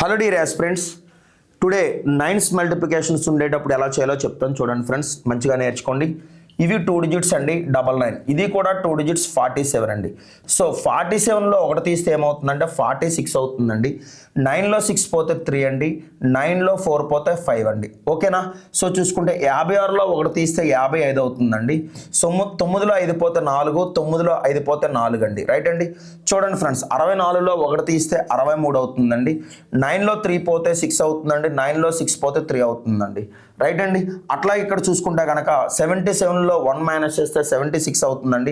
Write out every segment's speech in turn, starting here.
Hello dear aspirants, today nines multiplications ఉండేటప్పుడు ఎలా చేయాలో చెప్తాను చూడండి ఫ్రెండ్స్, మంచిగా నేర్చుకోండి. ఇవి 2 డిజిట్స్ అండి, 99. ఇది కూడా 2 డిజిట్స్ 47 అండి. సో 47లో ఒకటి తీస్తే ఏమవుతుందంటే 46 అవుతుందండి. 9లో 6 పోతే 3 అండి, 9లో 4 పోతే 5 అండి. ఓకేనా? సో చూసుకుంటే 56లో ఒకటి తీస్తే 55 అవుతుందండి. సో 9లో 5 పోతే 4, 9లో 5 పోతే 4 అండి. రైట్ అండి. చూడండి ఫ్రెండ్స్, 64లో ఒకటి తీస్తే 63 అవుతుందండి. 9లో 3 పోతే 6 అవుతుందండి, 9లో 6 పోతే 3 అవుతుందండి. రైట్ అండి. అట్లా ఇక్కడ చూసుకుంటే కనుక 77లో 1 మైనస్ చేస్తే 76 అవుతుందండి.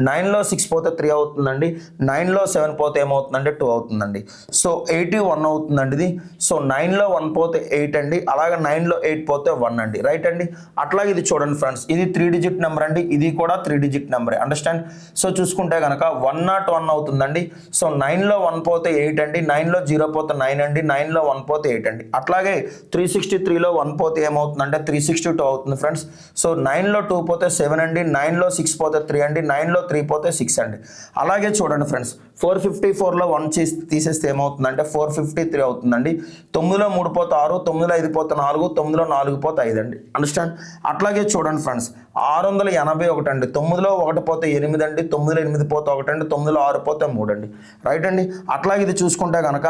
9లో 6 పోతే 3 అవుతుందండి. 9లో 7 పోతే ఏమవుతుందంటే 2 అవుతుందండి. సో 81 అవుతుందండి ఇది. సో 9లో 1 పోతే 8 అండి, అలాగే 9లో 8 పోతే 1 అండి. రైట్ అండి. అట్లాగే ఇది చూడండి ఫ్రెండ్స్, ఇది 3 డిజిట్ నెంబర్ అండి, ఇది కూడా 3 డిజిట్ నెంబరే. అండర్స్టాండ్? సో చూసుకుంటే కనుక 101 అవుతుందండి. సో 9లో 1 పోతే 8 అండి, 9లో 0 పోతే 9 అండి, 9లో 1 పోతే 8 అండి. అట్లాగే 363లో 1 పోతే ఏమవుతుందంటే 362 అవుతుంది ఫ్రెండ్స్. సో 9లో 2 పోతే 7 అండి, 9లో 6 పోతే 3 అండి, 9లో 3 పోతే 6 అండి. అలాగే చూడండి ఫ్రెండ్స్, 454లో 1 తీసేస్తే ఏమవుతుందంటే 453 అవుతుందండి. 9లో 3 పోతే 6, 9లో 5 పోతే 4, 9లో 4 పోతే 5 అండి. అండర్స్టాండ్? అట్లాగే చూడండి ఫ్రెండ్స్, 681 అండి. 9లో 1 పోతే 8 అండి, 9లో 8 పోతే 1 అండి, 9లో 6 పోతే 3 అండి. రైట్ అండి. అట్లాగే ఇది చూసుకుంటే కనుక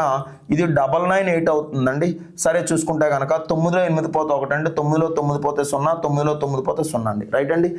ఇది 998 అవుతుందండి. సరే చూసుకుంటే కనుక 9లో 8 పోతే 1 అండి, 9లో 9 పోతే 0, 9లో 9 పోతే 0 అండి. రైట్ అండి.